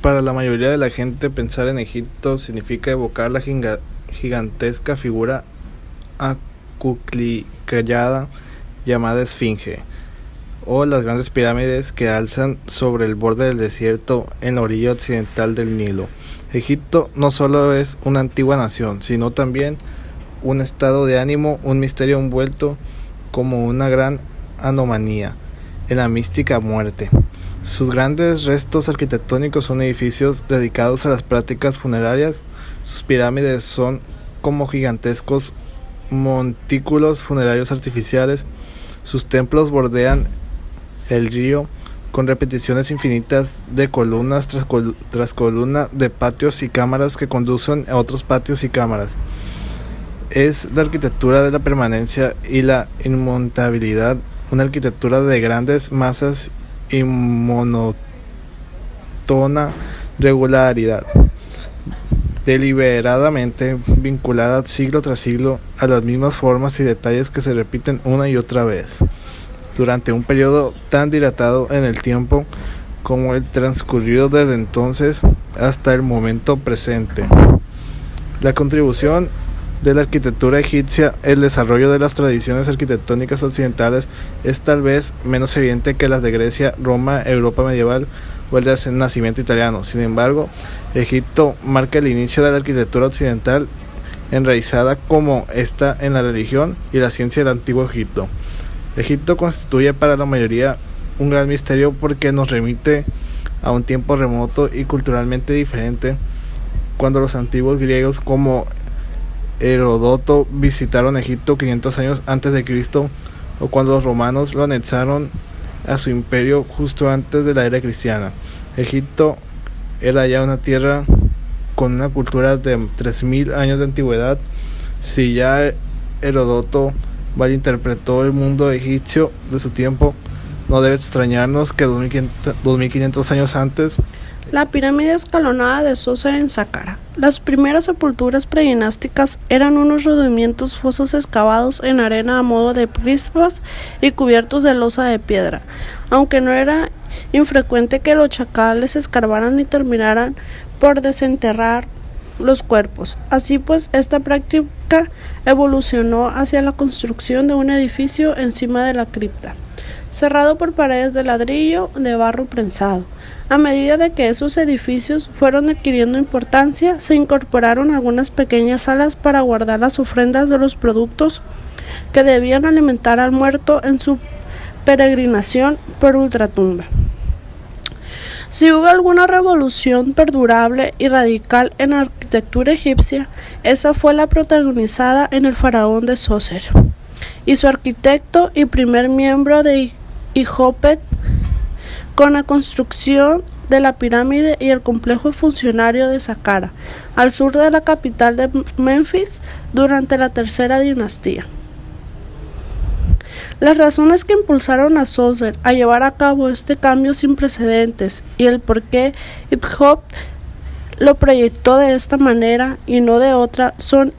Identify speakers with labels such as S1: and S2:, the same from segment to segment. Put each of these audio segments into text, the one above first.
S1: Para la mayoría de la gente, pensar en Egipto significa evocar la gigantesca figura acuclillada llamada Esfinge, o las grandes pirámides que alzan sobre el borde del desierto en la orilla occidental del Nilo. Egipto no solo es una antigua nación, sino también un estado de ánimo, un misterio envuelto como una gran anomalía en la mística muerte. Sus grandes restos arquitectónicos son edificios dedicados a las prácticas funerarias. Sus pirámides son como gigantescos montículos funerarios artificiales. Sus templos bordean el río con repeticiones infinitas de columnas tras columna de patios y cámaras que conducen a otros patios y cámaras. Es la arquitectura de la permanencia y la inmutabilidad, una arquitectura de grandes masas y monótona regularidad, deliberadamente vinculada siglo tras siglo a las mismas formas y detalles que se repiten una y otra vez, durante un periodo tan dilatado en el tiempo como el transcurrido desde entonces hasta el momento presente. La contribución de la arquitectura egipcia, el desarrollo de las tradiciones arquitectónicas occidentales es tal vez menos evidente que las de Grecia, Roma, Europa medieval o el Renacimiento italiano. Sin embargo, Egipto marca el inicio de la arquitectura occidental, enraizada como está en la religión y la ciencia del antiguo Egipto. Egipto constituye para la mayoría un gran misterio porque nos remite a un tiempo remoto y culturalmente diferente, cuando los antiguos griegos como Heródoto visitaron Egipto 500 años antes de Cristo, o cuando los romanos lo anexaron a su imperio justo antes de la era cristiana. Egipto era ya una tierra con una cultura de 3000 años de antigüedad. Si ya Heródoto malinterpretó el mundo egipcio de su tiempo, no debe extrañarnos que 2500 años antes,
S2: la pirámide escalonada de Zoser en Saqqara. Las primeras sepulturas predinásticas eran unos rudimentos fosos excavados en arena a modo de prismas y cubiertos de losa de piedra, aunque no era infrecuente que los chacales escarbaran y terminaran por desenterrar los cuerpos. Así pues, esta práctica evolucionó hacia la construcción de un edificio encima de la cripta, cerrado por paredes de ladrillo de barro prensado. A medida de que esos edificios fueron adquiriendo importancia, se incorporaron algunas pequeñas salas para guardar las ofrendas de los productos que debían alimentar al muerto en su peregrinación por ultratumba. Si hubo alguna revolución perdurable y radical en la arquitectura egipcia, esa fue la protagonizada en el faraón de Zoser y su arquitecto y primer miembro de Ihotep, con la construcción de la pirámide y el complejo funcionario de Saqqara, al sur de la capital de Memphis, durante la tercera dinastía. Las razones que impulsaron a Zoser a llevar a cabo este cambio sin precedentes y el por qué Ihotep lo proyectó de esta manera y no de otra son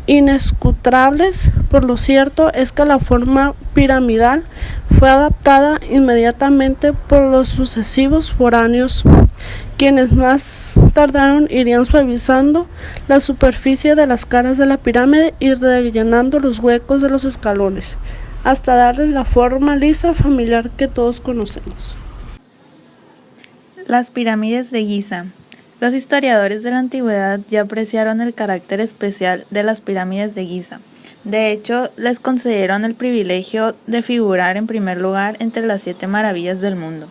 S2: inescrutables. Por lo cierto es que la forma piramidal fue adaptada inmediatamente por los sucesivos foráneos, quienes más tardaron irían suavizando la superficie de las caras de la pirámide y rellenando los huecos de los escalones, hasta darle la forma lisa familiar que todos conocemos.
S3: Las pirámides de Giza. Los historiadores de la antigüedad ya apreciaron el carácter especial de las pirámides de Giza. De hecho, les concedieron el privilegio de figurar en primer lugar entre las 7 maravillas del mundo.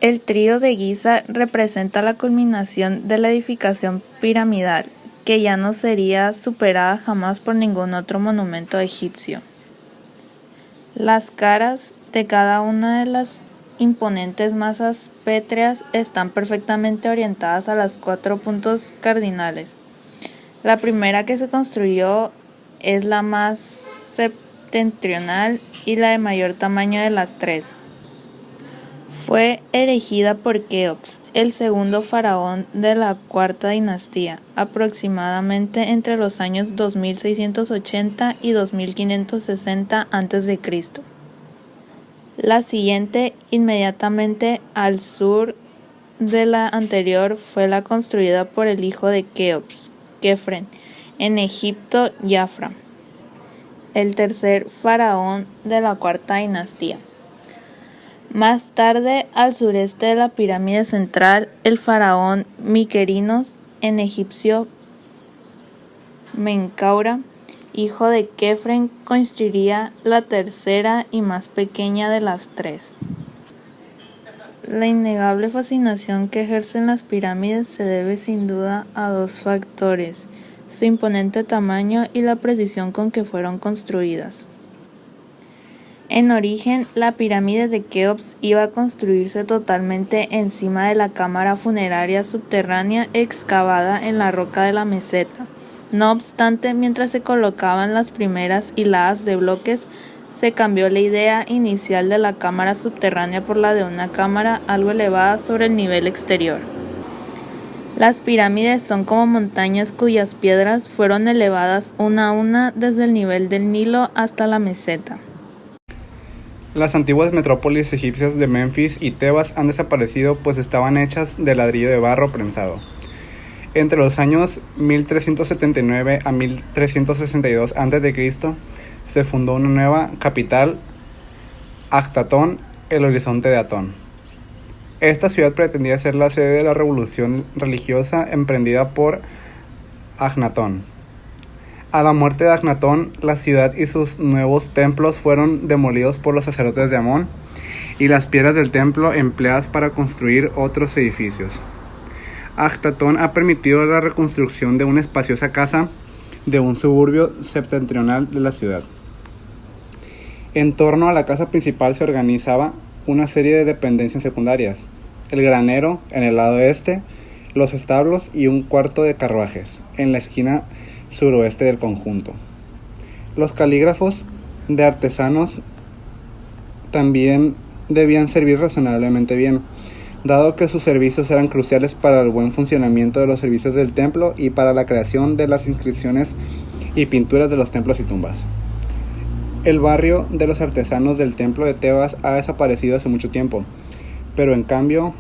S3: El trío de Giza representa la culminación de la edificación piramidal, que ya no sería superada jamás por ningún otro monumento egipcio. Las caras de cada una de las imponentes masas pétreas están perfectamente orientadas a los 4 puntos cardinales. La primera que se construyó es la más septentrional y la de mayor tamaño de las 3. Fue erigida por Keops, el segundo faraón de la cuarta dinastía, aproximadamente entre los años 2680 y 2560 a.C. La siguiente, inmediatamente al sur de la anterior fue la construida por el hijo de Keops, Kefren, en Egipto, Jafra, el tercer faraón de la cuarta dinastía. Más tarde, al sureste de la pirámide central, el faraón Miquerinos, en egipcio Menkaura, hijo de Kefren, construiría la tercera y más pequeña de las tres. La innegable fascinación que ejercen las pirámides se debe sin duda a dos factores: su imponente tamaño y la precisión con que fueron construidas. En origen, la pirámide de Keops iba a construirse totalmente encima de la cámara funeraria subterránea excavada en la roca de la meseta. No obstante, mientras se colocaban las primeras hiladas de bloques, se cambió la idea inicial de la cámara subterránea por la de una cámara algo elevada sobre el nivel exterior. Las pirámides son como montañas cuyas piedras fueron elevadas una a una desde el nivel del Nilo hasta la meseta.
S4: Las antiguas metrópolis egipcias de Menfis y Tebas han desaparecido, pues estaban hechas de ladrillo de barro prensado. Entre los años 1379 a 1362 a.C. se fundó una nueva capital, Actatón, el horizonte de Atón. Esta ciudad pretendía ser la sede de la revolución religiosa emprendida por Agnatón. A la muerte de Agnatón, la ciudad y sus nuevos templos fueron demolidos por los sacerdotes de Amón y las piedras del templo empleadas para construir otros edificios. Agnatón ha permitido la reconstrucción de una espaciosa casa de un suburbio septentrional de la ciudad. En torno a la casa principal se organizaba una serie de dependencias secundarias: el granero en el lado este, los establos y un cuarto de carruajes en la esquina suroeste del conjunto. Los calígrafos de artesanos también debían servir razonablemente bien, dado que sus servicios eran cruciales para el buen funcionamiento de los servicios del templo y para la creación de las inscripciones y pinturas de los templos y tumbas. El barrio de los artesanos del templo de Tebas ha desaparecido hace mucho tiempo, pero en cambio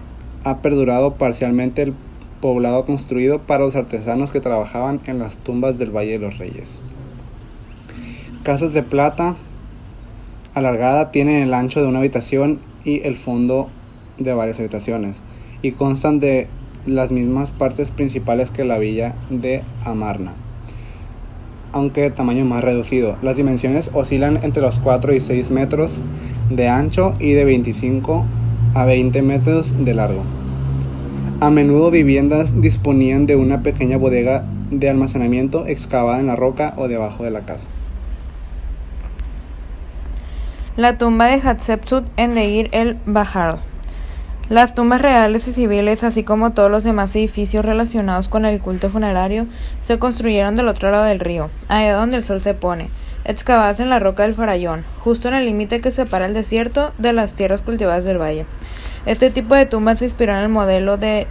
S4: ha perdurado parcialmente el poblado construido para los artesanos que trabajaban en las tumbas del Valle de los Reyes. Casas de plata alargada tienen el ancho de una habitación y el fondo de varias habitaciones, y constan de las mismas partes principales que la villa de Amarna, aunque de tamaño más reducido. Las dimensiones oscilan entre los 4 y 6 metros de ancho y de 25 a 20 metros de largo. A menudo viviendas disponían de una pequeña bodega de almacenamiento excavada en la roca o debajo de la casa.
S5: La tumba de Hatshepsut en Deir el-Bahar. Las tumbas reales y civiles, así como todos los demás edificios relacionados con el culto funerario, se construyeron del otro lado del río, allá donde el sol se pone, excavadas en la roca del Farallón, justo en el límite que separa el desierto de las tierras cultivadas del valle. Este tipo de tumbas se inspiró en el modelo de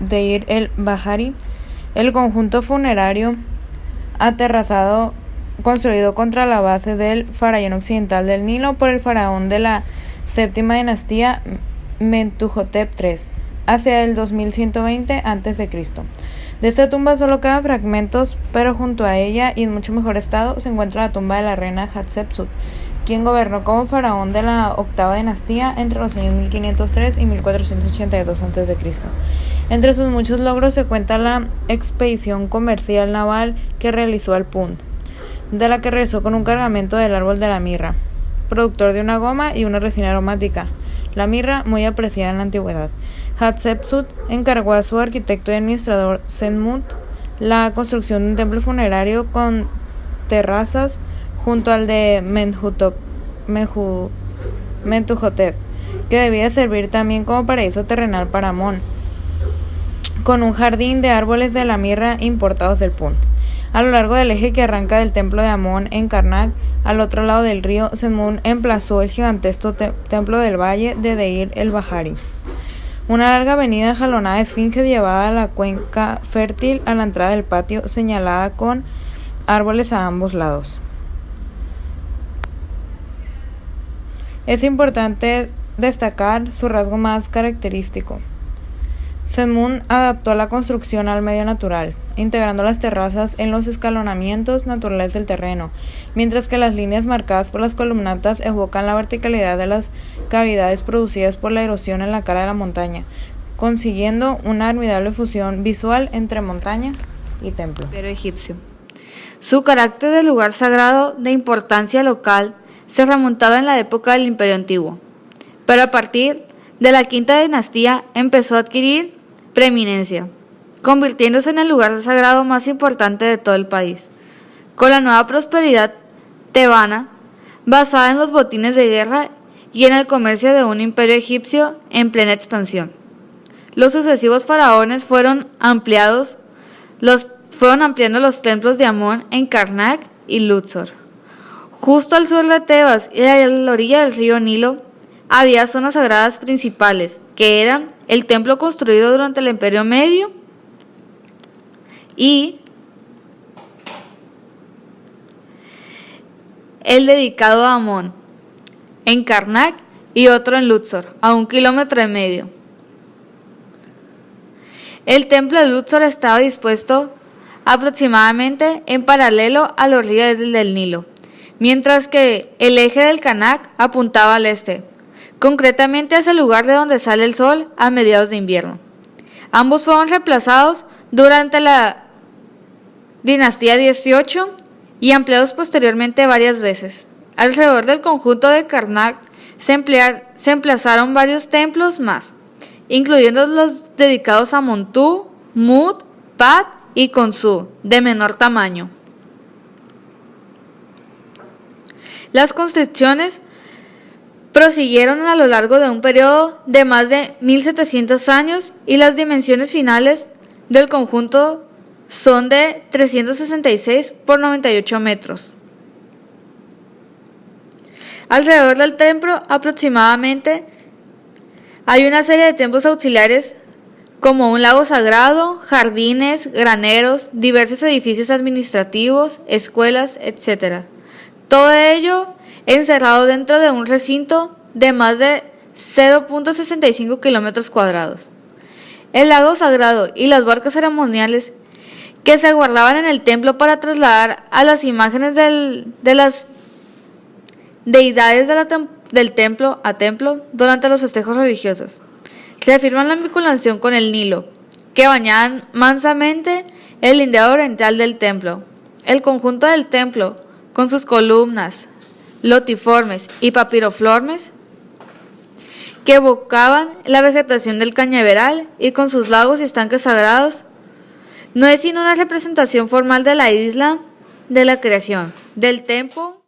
S5: Deir el-Bahari, el conjunto funerario aterrazado construido contra la base del Farallón occidental del Nilo por el faraón de la séptima dinastía Mentuhotep III, hacia el 2120 a.C. De esta tumba solo quedan fragmentos, pero junto a ella y en mucho mejor estado se encuentra la tumba de la reina Hatshepsut, quien gobernó como faraón de la octava dinastía entre los años 1503 y 1482 a.C. Entre sus muchos logros se cuenta la expedición comercial naval que realizó al Punt, de la que regresó con un cargamento del árbol de la mirra, productor de una goma y una resina aromática. La mirra, muy apreciada en la antigüedad. Hatshepsut encargó a su arquitecto y administrador Senmut la construcción de un templo funerario con terrazas junto al de Mentuhotep, que debía servir también como paraíso terrenal para Amón, con un jardín de árboles de la mirra importados del Punt. A lo largo del eje que arranca del templo de Amón en Karnak, al otro lado del río, Senmut emplazó el gigantesco templo del valle de Deir el-Bahari. Una larga avenida enjalonada de esfinge llevaba a la cuenca fértil a la entrada del patio, señalada con árboles a ambos lados. Es importante destacar su rasgo más característico: Sedmund adaptó la construcción al medio natural, integrando las terrazas en los escalonamientos naturales del terreno, mientras que las líneas marcadas por las columnatas evocan la verticalidad de las cavidades producidas por la erosión en la cara de la montaña, consiguiendo una admirable fusión visual entre montaña y templo.
S3: Pero egipcio. Su carácter de lugar sagrado de importancia local se remontaba en la época del Imperio Antiguo, pero a partir de la quinta dinastía empezó a adquirir preeminencia, convirtiéndose en el lugar sagrado más importante de todo el país. Con la nueva prosperidad tebana, basada en los botines de guerra y en el comercio de un imperio egipcio en plena expansión, los sucesivos faraones fueron ampliando los templos de Amón en Karnak y Luxor. Justo al sur de Tebas y a la orilla del río Nilo había zonas sagradas principales, que eran el templo construido durante el Imperio Medio y el dedicado a Amón en Karnak y otro en Luxor, a 1,5 kilómetros. El templo de Luxor estaba dispuesto aproximadamente en paralelo a la orilla del Nilo, mientras que el eje del Karnak apuntaba al este, concretamente hacia el lugar de donde sale el sol a mediados de invierno. Ambos fueron reemplazados durante la dinastía 18 y ampliados posteriormente varias veces. Alrededor del conjunto de Karnak se emplazaron varios templos más, incluyendo los dedicados a Montú, Mut, Pat y Khonsu, de menor tamaño. Las construcciones prosiguieron a lo largo de un periodo de más de 1700 años y las dimensiones finales del conjunto son de 366 por 98 metros. Alrededor del templo aproximadamente hay una serie de templos auxiliares como un lago sagrado, jardines, graneros, diversos edificios administrativos, escuelas, etc. Todo ello encerrado dentro de un recinto de más de 0.65 kilómetros cuadrados. El lago sagrado y las barcas ceremoniales que se guardaban en el templo para trasladar a las imágenes de las deidades del templo a templo durante los festejos religiosos reafirman la vinculación con el Nilo, que bañaban mansamente el lindero oriental del templo. El conjunto del templo, con sus columnas, lotiformes y papiroflores, que evocaban la vegetación del cañaveral y con sus lagos y estanques sagrados, no es sino una representación formal de la isla de la creación, del templo